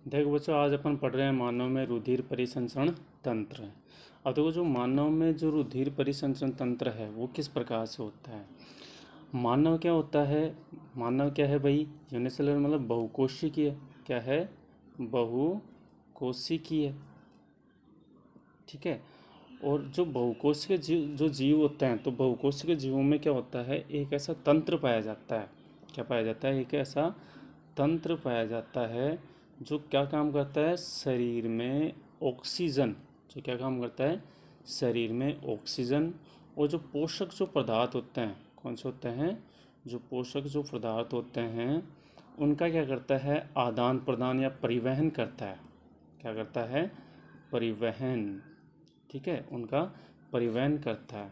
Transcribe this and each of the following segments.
देखो बच्चों, आज अपन पढ़ रहे हैं मानव में रुधिर परिसंचरण तंत्र। अब देखो, जो मानव में जो रुधिर परिसंचरण तंत्र है वो किस प्रकार से होता है। मानव क्या होता है, मानव क्या है भाई, यूनिसेलुलर मतलब बहुकोशिकीय। क्या है? बहुकोशिकीय। ठीक है। और जो बहुकोशिकीय जो जीव होते हैं, तो बहुकोशिकीय जीवों में क्या होता है, एक ऐसा तंत्र पाया जाता है। क्या पाया जाता है? एक ऐसा तंत्र पाया जाता है जो क्या काम करता है, शरीर में ऑक्सीजन, जो क्या काम करता है, शरीर में ऑक्सीजन और जो पोषक जो पदार्थ होते हैं, कौन से होते हैं, जो पोषक जो पदार्थ होते हैं उनका क्या करता है, आदान प्रदान या परिवहन करता है। क्या करता है? परिवहन। ठीक है, उनका परिवहन करता है।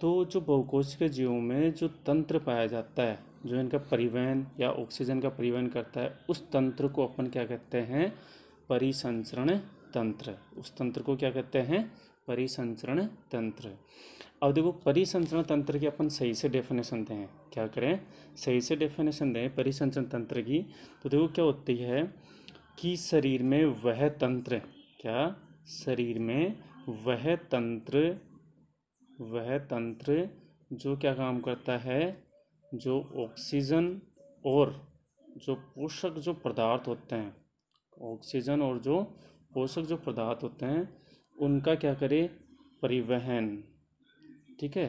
तो जो बहुकोशिकीय जीवों में जो तंत्र पाया जाता है जो इनका परिवहन या ऑक्सीजन का परिवहन करता है, उस तंत्र को अपन क्या कहते हैं, परिसंचरण तंत्र। उस तंत्र को क्या कहते हैं, परिसंचरण तंत्र। अब देखो, परिसंचरण तंत्र की अपन सही से डेफिनेशन दें, क्या करें, सही से डेफिनेशन दें परिसंचरण तंत्र की। तो देखो क्या होती है कि शरीर में वह तंत्र, क्या, शरीर में वह तंत्र जो क्या काम करता है, जो ऑक्सीजन और जो पोषक जो पदार्थ होते हैं, ऑक्सीजन और जो पोषक जो पदार्थ होते हैं उनका क्या करे, परिवहन। ठीक है।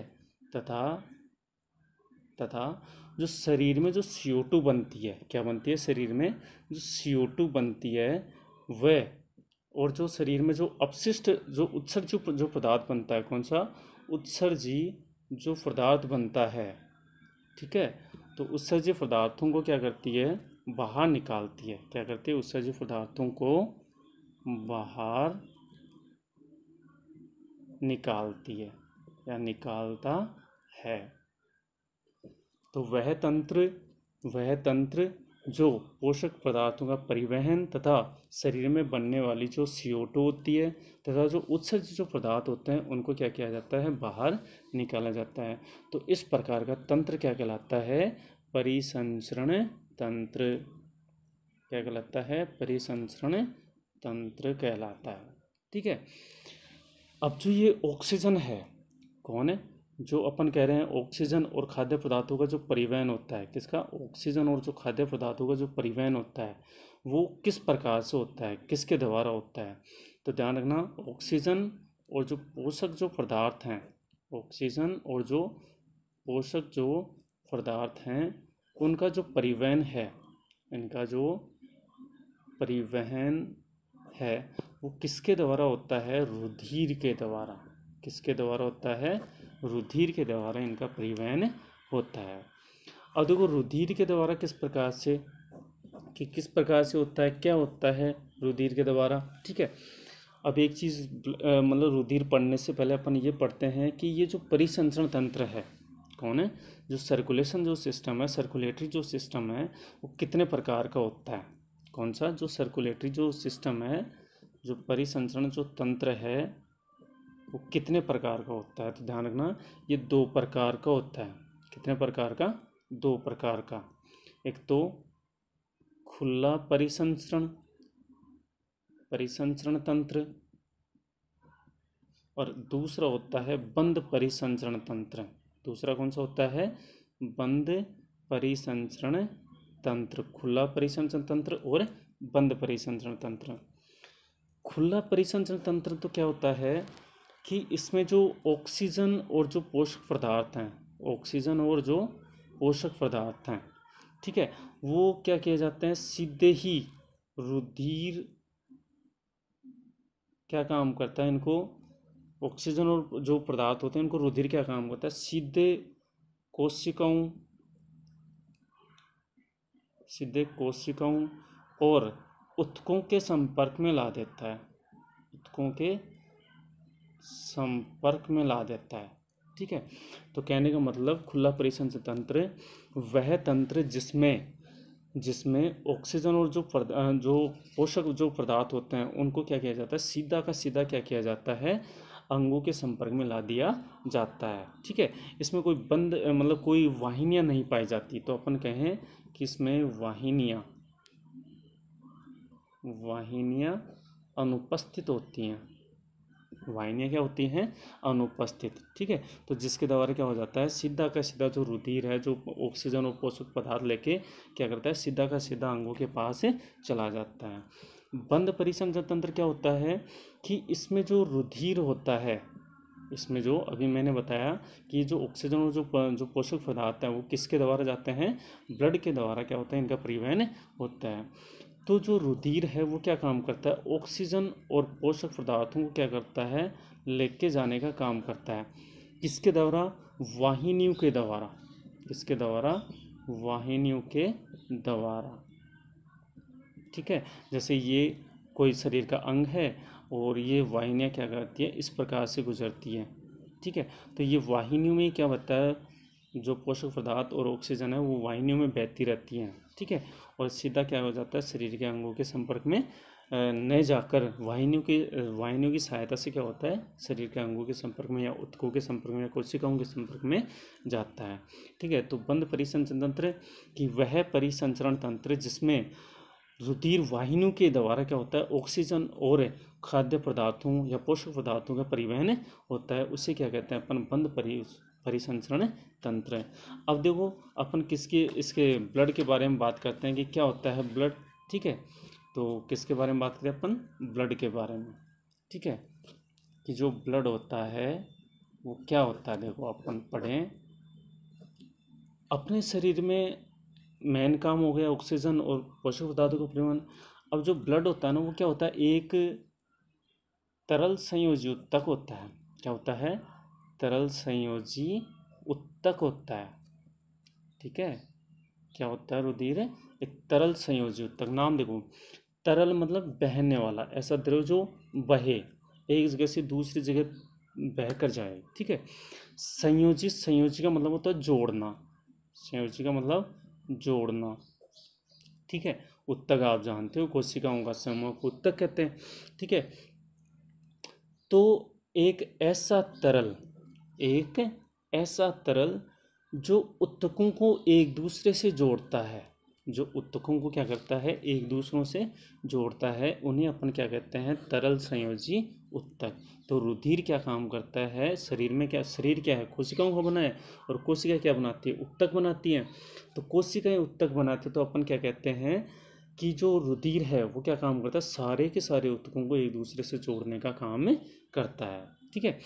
तथा जो शरीर में जो CO2 बनती है, क्या बनती है, शरीर में जो CO2 बनती है वह, और जो शरीर में जो अपशिष्ट जो उत्सर्जी जो पदार्थ बनता है, कौन सा, उत्सर्जी जो पदार्थ बनता है। ठीक है। तो उत्सर्जी पदार्थों को क्या करती है, बाहर निकालती है। क्या करती है, उत्सर्जी पदार्थों को बाहर निकालती है या निकालता है। तो वह तंत्र जो पोषक पदार्थों का परिवहन तथा शरीर में बनने वाली जो CO2 होती है तथा जो उत्सर्जित जो पदार्थ होते हैं उनको क्या किया जाता है, बाहर निकाला जाता है। तो इस प्रकार का तंत्र क्या कहलाता है, परिसंचरण तंत्र। क्या कहलाता है, परिसंचरण तंत्र कहलाता है। ठीक है। अब जो ये ऑक्सीजन है, कौन है, जो अपन कह रहे हैं ऑक्सीजन और खाद्य पदार्थों का जो परिवहन होता है, किसका, ऑक्सीजन और जो खाद्य पदार्थों का जो परिवहन होता है वो किस प्रकार से होता है, किसके द्वारा होता है। तो ध्यान रखना, ऑक्सीजन और जो पोषक जो पदार्थ हैं, ऑक्सीजन और जो पोषक जो पदार्थ हैं उनका जो परिवहन है, इनका जो परिवहन है वो किसके द्वारा होता है, रुधिर के द्वारा। किसके द्वारा होता है, रुधिर के द्वारा इनका परिवहन होता है। अब देखो, रुधिर के द्वारा किस प्रकार से, कि किस प्रकार से होता है, क्या होता है रुधिर के द्वारा। ठीक है। अब एक चीज़ मतलब रुधिर पढ़ने से पहले अपन ये पढ़ते हैं कि ये जो परिसंचरण तंत्र है, कौन है, जो सर्कुलेशन जो सिस्टम है, सर्कुलेटरी जो सिस्टम है वो कितने प्रकार का होता है। कौन सा, जो सर्कुलेटरी जो सिस्टम है, जो परिसंचरण जो तंत्र है वो कितने प्रकार का होता है। तो ध्यान रखना, ये 2 प्रकार का होता है। कितने प्रकार का, 2 प्रकार का। एक तो खुला परिसंचरण तंत्र और दूसरा होता है बंद परिसंचरण तंत्र। दूसरा कौन सा होता है, बंद परिसंचरण तंत्र। खुला परिसंचरण तंत्र और बंद परिसंचरण तंत्र। खुला परिसंचरण तंत्र तो क्या होता है कि इसमें जो ऑक्सीजन और जो पोषक पदार्थ हैं, ऑक्सीजन और जो पोषक पदार्थ हैं, ठीक है, वो क्या किए जाते हैं, सीधे ही रुधिर क्या काम करता है, इनको ऑक्सीजन और जो पदार्थ होते हैं इनको रुधिर क्या काम करता है, सीधे कोशिकाओं और ऊतकों के संपर्क में ला देता है। ऊतकों के संपर्क में ला देता है। ठीक है। तो कहने का मतलब, खुला परिसंचरण तंत्र वह तंत्र जिसमें ऑक्सीजन और जो पोषक जो पदार्थ होते हैं उनको क्या किया जाता है, सीधा का सीधा क्या किया जाता है, अंगों के संपर्क में ला दिया जाता है। ठीक है। इसमें कोई बंद मतलब कोई वाहिनियाँ नहीं पाई जाती। तो अपन कहें कि इसमें वाहिनियाँ वाहिनियाँ अनुपस्थित होती हैं। वाहिनियाँ क्या होती हैं? अनुपस्थित। ठीक है, तो जिसके द्वारा क्या हो जाता है, सीधा का सीधा जो रुधिर है, जो ऑक्सीजन और पोषक पदार्थ लेके क्या करता है, सीधा का सीधा अंगों के पास चला जाता है। बंद परिसंचरण तंत्र क्या होता है कि इसमें जो रुधिर होता है, इसमें जो अभी मैंने बताया कि जो ऑक्सीजन और जो पोषक पदार्थ हैं वो किसके द्वारा जाते हैं, ब्लड के द्वारा क्या होता है, इनका परिवहन होता है। तो जो रुधिर है वो क्या काम करता है, ऑक्सीजन और पोषक पदार्थों को क्या करता है, लेके जाने का काम करता है। किसके द्वारा? वाहिनियों के द्वारा। किसके द्वारा? वाहिनियों के द्वारा। ठीक है, जैसे ये कोई शरीर का अंग है और ये वाहिनियाँ क्या करती है, इस प्रकार से गुजरती है। ठीक है, तो ये वाहिनियों में क्या होता है, जो पोषक पदार्थ और ऑक्सीजन है वो वाहिनियों में बहती रहती हैं। ठीक है, और सीधा क्या हो जाता है, शरीर के अंगों के संपर्क में न जाकर वाहिनियों की सहायता से क्या होता है, शरीर के अंगों के संपर्क में या ऊतकों के संपर्क में या कोशिकाओं के संपर्क में जाता है। ठीक है, तो बंद परिसंचरण तंत्र कि वह परिसंचरण तंत्र जिसमें रुधिर वाहिनियों के द्वारा क्या होता है, ऑक्सीजन और खाद्य पदार्थों या पोषक पदार्थों का परिवहन होता है, उसे क्या कहते हैं अपन, बंद परिसंचरण तंत्र है। अब देखो अपन इसके ब्लड के बारे में बात करते हैं कि क्या होता है ब्लड। ठीक है, तो किसके बारे में बात करें अपन, ब्लड के बारे में। ठीक है, कि जो ब्लड होता है वो क्या होता है, देखो अपन पढ़ें। अपने शरीर में मेन काम हो गया ऑक्सीजन और पोषक पदार्थों का परिवहन। अब जो ब्लड होता है ना वो क्या होता है, एक तरल संयोजी उत्तक होता है। क्या होता है? तरल संयोजी उत्तक होता है। ठीक है, क्या होता है रुधिर? एक तरल संयोजी उत्तक। नाम देखो, तरल मतलब बहने वाला, ऐसा द्रव जो बहे, एक जगह से दूसरी जगह बह कर जाए। ठीक है, संयोजी का मतलब होता है जोड़ना। संयोजी का मतलब जोड़ना। ठीक है, उत्तक आप जानते हो, कोशिकाओं का समूह को उत्तक कहते हैं। ठीक है, तो एक ऐसा तरल जो उत्तकों को एक दूसरे से जोड़ता है, जो उत्तकों को क्या करता है, एक दूसरों से जोड़ता है, उन्हें अपन क्या कहते हैं, तरल संयोजी उत्तक। तो रुधिर क्या काम करता है शरीर में, क्या शरीर क्या है, कोशिकाओं को बना है, और कोशिका क्या बनाती है, उत्तक बनाती है। तो कोशिकाएं उत्तक बनाते हैं, तो अपन क्या कहते हैं कि जो रुधिर है वो क्या काम करता है, सारे के सारे उत्तकों को एक दूसरे से जोड़ने का काम करता है। ठीक है,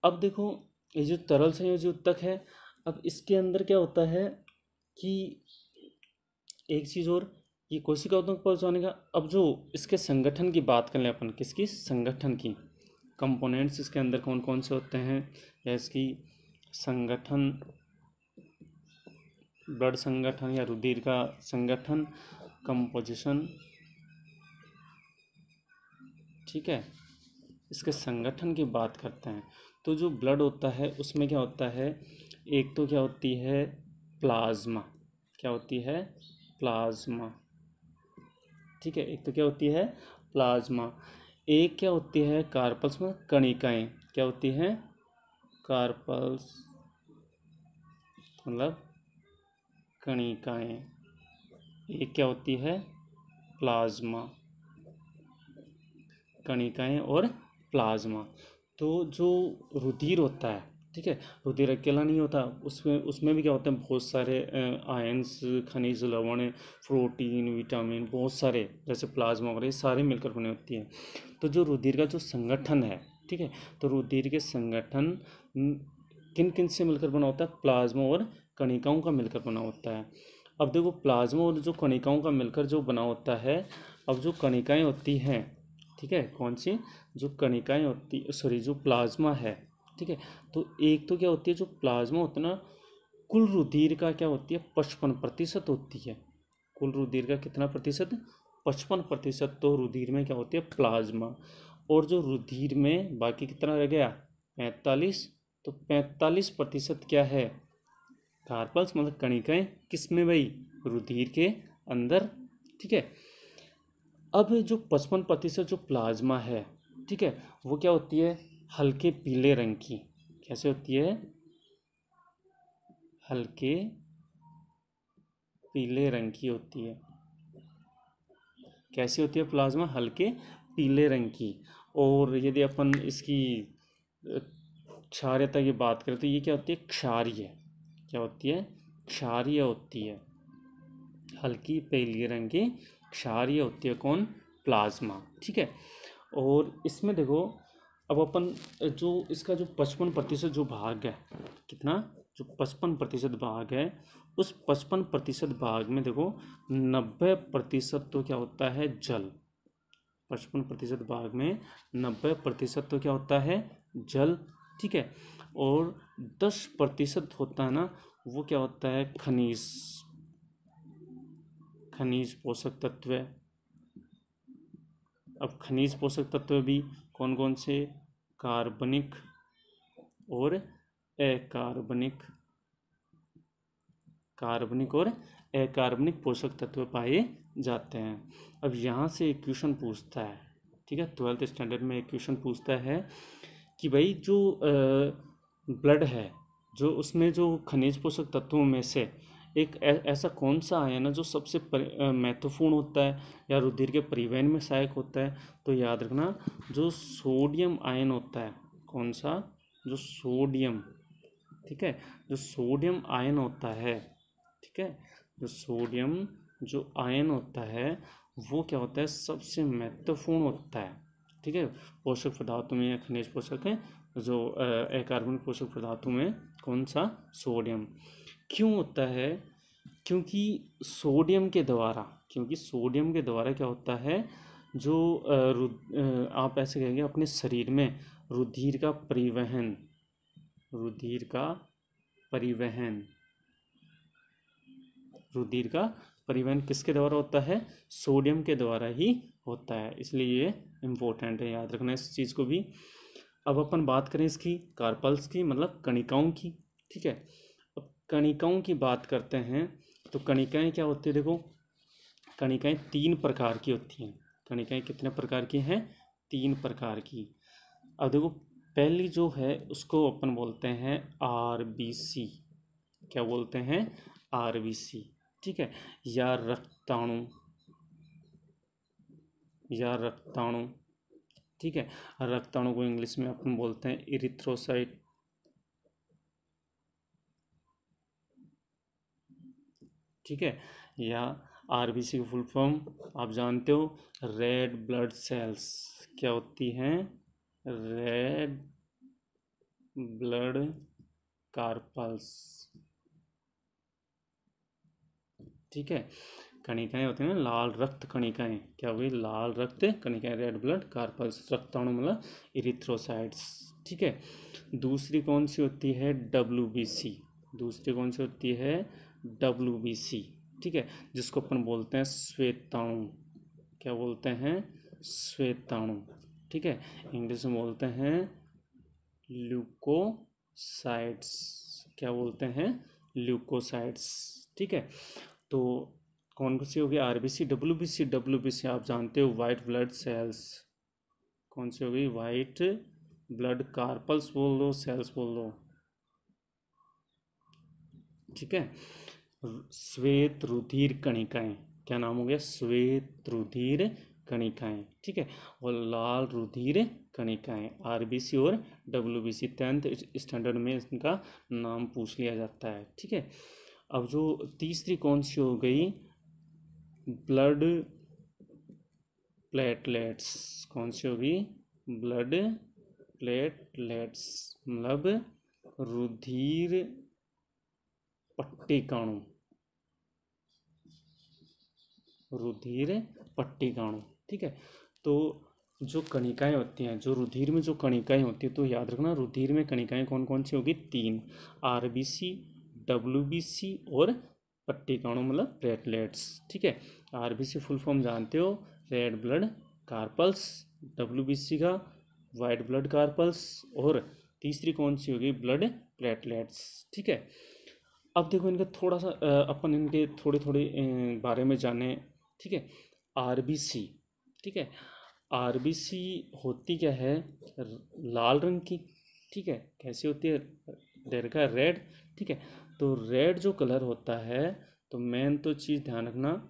अब देखो ये जो तरल संयोजी उत्तक है, अब इसके अंदर क्या होता है कि एक चीज़ और, ये कोशिका तक पहुंचाने का। अब जो इसके संगठन की बात कर लें अपन, किसकी, संगठन की, कंपोनेंट्स इसके अंदर कौन कौन से होते हैं, या इसकी संगठन, ब्लड संगठन या रुधिर का संगठन, कंपोजिशन। ठीक है, इसके संगठन की बात करते हैं। तो जो ब्लड होता है उसमें क्या होता है, एक तो क्या होती है प्लाज्मा। क्या होती है? प्लाज्मा। ठीक है, एक तो क्या होती है प्लाज्मा। एक क्या होती है कार्पल्स में कणिकाएं। क्या होती हैं? कार्पल्स मतलब कणिकाएं। एक क्या होती है प्लाज्मा, कणिकाएं और प्लाज्मा। तो जो रुधिर होता है, ठीक है, रुधिर अकेला नहीं होता, उसमें भी क्या होते हैं, बहुत सारे आयंस, खनिज, लवण, प्रोटीन, विटामिन, बहुत सारे, जैसे प्लाज्मा वगैरह, ये सारे मिलकर बने होती हैं। तो जो रुधिर का जो संगठन है, ठीक है, तो रुधिर के संगठन किन किन से मिलकर बना होता है, प्लाज्मा और कणिकाओं का मिलकर बना होता है। अब देखो प्लाज्मा और जो कणिकाओं का मिलकर जो बना होता है, अब जो कणिकाएं होती हैं, ठीक है, कौन सी, जो कणिकाएं होती, सॉरी, जो प्लाज्मा है, ठीक है, तो एक तो क्या होती है, जो प्लाज्मा होता है ना, कुल रुधिर का क्या होती है, 55% होती है। कुल रुधिर का कितना प्रतिशत? 55%। तो रुधिर में क्या होती है, प्लाज्मा। और जो रुधिर में बाकी कितना रह गया, 45। तो 45% क्या है, कार्पल्स मतलब कणिकाएं, किस में भाई, रुधिर के अंदर। ठीक है, अब जो 55% जो प्लाज्मा है, ठीक है, वो क्या होती है, हल्के पीले रंग की। कैसे होती है? हल्के पीले रंग की होती है। कैसी होती है प्लाज्मा? हल्के पीले रंग की। और यदि अपन इसकी क्षार्यता की बात करें तो ये क्या होती है? क्षारीय। क्या होती है? क्षारीय होती है। हल्की पीले रंग की क्षारीय होती है कौन? प्लाज्मा। ठीक है। और इसमें देखो, अब अपन जो इसका जो 55% जो भाग है, कितना? जो 55% भाग है, उस 55% भाग में देखो 90% तो क्या होता है? जल। 55% भाग में 90% तो क्या होता है? जल। ठीक है। और 10% होता है ना, वो क्या होता है? खनिज। खनिज पोषक तत्व। अब खनिज पोषक तत्व भी कौन कौन से? कार्बनिक और अकार्बनिक। कार्बनिक और अकार्बनिक पोषक तत्व पाए जाते हैं। अब यहाँ से एक क्वेश्चन पूछता है, ठीक है, 12th स्टैंडर्ड में एक क्वेश्चन पूछता है कि भाई जो ब्लड है, जो उसमें जो खनिज पोषक तत्वों में से एक ऐसा कौन सा आयन है जो सबसे महत्वपूर्ण होता है या रुधिर के परिवहन में सहायक होता है? तो याद रखना, जो सोडियम आयन होता है। कौन सा? जो सोडियम। ठीक है। जो सोडियम आयन होता है, ठीक है, जो सोडियम जो आयन होता है वो क्या होता है? सबसे महत्वपूर्ण होता है। ठीक है। पोषक पदार्थों में या खनिज पोषक है जो अकार्बनिक पोषक पदार्थों में कौन सा? सोडियम। क्यों होता है? क्योंकि सोडियम के द्वारा क्या होता है? जो आप ऐसे कहेंगे अपने शरीर में रुधिर का परिवहन रुधिर का परिवहन किसके द्वारा होता है? सोडियम के द्वारा ही होता है। इसलिए ये इम्पोर्टेंट है, याद रखना इस चीज़ को भी। अब अपन बात करें इसकी कार्पल्स की, मतलब कणिकाओं की। ठीक है। अब कणिकाओं की बात करते हैं तो कणिकाएं क्या होती है? देखो, कणिकाएं 3 प्रकार की होती हैं। कणिकाएं कितने प्रकार की हैं? 3 प्रकार की। अब देखो, पहली जो है उसको अपन बोलते हैं आरबीसी। क्या बोलते हैं? आरबीसी। ठीक है। या रक्ताणु। ठीक है। रक्ताणु को इंग्लिश में अपन बोलते हैं इरिथ्रोसाइट। ठीक है। या आरबीसी की फुल फॉर्म आप जानते हो, रेड ब्लड सेल्स। क्या होती हैं? Red blood carpals. ठीक है। कणिकाएं होती हैं ना, लाल रक्त कणिकाएं। क्या हुई? लाल रक्त कणिकाएं, रेड ब्लड कार्पल्स। रक्ताणु मतलब इरिथ्रोसाइट्स। ठीक है। दूसरी कौन सी होती है? डब्ल्यूबीसी। दूसरी कौन सी होती है? डब्ल्यूबीसी। ठीक है। जिसको अपन बोलते हैं श्वेताणु। क्या बोलते हैं? श्वेताणु। ठीक है। इंग्लिश में बोलते हैं ल्यूकोसाइट्स। क्या बोलते हैं? ल्यूकोसाइट्स। ठीक है। तो कौन सी होगी? आरबीसी। डब्ल्यूबीसी आप जानते हो, वाइट ब्लड सेल्स। कौन सी होगी? वाइट ब्लड कार्पल्स बोल दो, सेल्स बोल दो। ठीक है। श्वेत रुधिर कणिकाएं। क्या नाम हो गया? श्वेत रुधिर कणिकाएं। ठीक है। और लाल रुधिर कणिकाएं, आरबीसी और डब्ल्यूबीसी। 10th स्टैंडर्ड में इनका नाम पूछ लिया जाता है। ठीक है। अब जो तीसरी कौन सी हो गई? Blood platelets. कौन सी होगी? ब्लड प्लेटलेट्स मतलब रुधिर पट्टिकाणु। रुधिर पट्टिकाणु। ठीक है। तो जो कणिकाएं होती हैं, जो रुधिर में जो कणिकाएं होती है, तो याद रखना रुधिर में कणिकाएं कौन कौन सी होगी? 3, आरबीसी, डब्ल्यूबीसी और पट्टिकाणु मतलब प्लेटलेट्स। ठीक है। आरबीसी फुल फॉर्म जानते हो, रेड ब्लड कार्पल्स। डब्ल्यूबीसी का वाइट ब्लड कार्पल्स। और तीसरी कौन सी होगी? Blood platelets. ठीक है। अब देखो इनका थोड़ा सा अपन इनके थोड़े थोड़े बारे में जाने। ठीक है। आरबीसी। ठीक है। आरबीसी होती क्या है? लाल रंग की। ठीक है। कैसी होती है? का रेड। ठीक है। तो रेड जो कलर होता है, तो मेन तो चीज़ ध्यान रखना,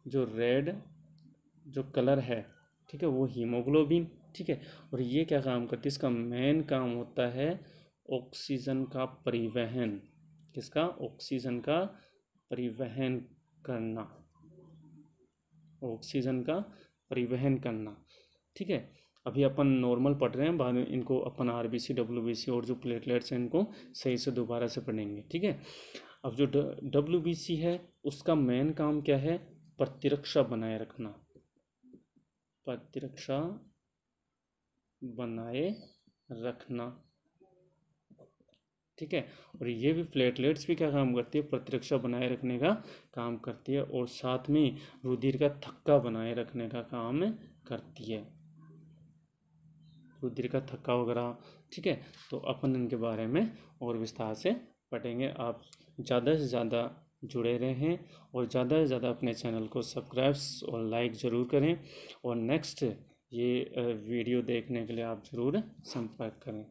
जो रेड जो कलर है, ठीक है, वो हीमोग्लोबिन, ठीक है। और ये क्या काम करती है, इसका मेन काम होता है ऑक्सीजन का परिवहन। किसका? ऑक्सीजन का परिवहन करना, ऑक्सीजन का परिवहन करना, ठीक है। अभी अपन नॉर्मल पढ़ रहे हैं, बाद में इनको अपन आरबीसी, डब्ल्यूबीसी और जो प्लेटलेट्स हैं इनको सही से दोबारा से पढ़ेंगे, ठीक है। अब जो डब्ल्यूबीसी है उसका मेन काम क्या है? प्रतिरक्षा बनाए रखना, प्रतिरक्षा बनाए रखना, ठीक है। और ये भी प्लेटलेट्स भी क्या काम करती है? प्रतिरक्षा बनाए रखने का काम करती है, और साथ में रुधिर का थक्का बनाए रखने का काम करती है, रुधिर का थक्का वगैरह, ठीक है। तो अपन इनके बारे में और विस्तार से पढ़ेंगे। आप ज़्यादा से ज़्यादा जुड़े रहें और ज़्यादा से ज़्यादा अपने चैनल को सब्सक्राइब और लाइक ज़रूर करें, और नेक्स्ट ये वीडियो देखने के लिए आप ज़रूर संपर्क करें।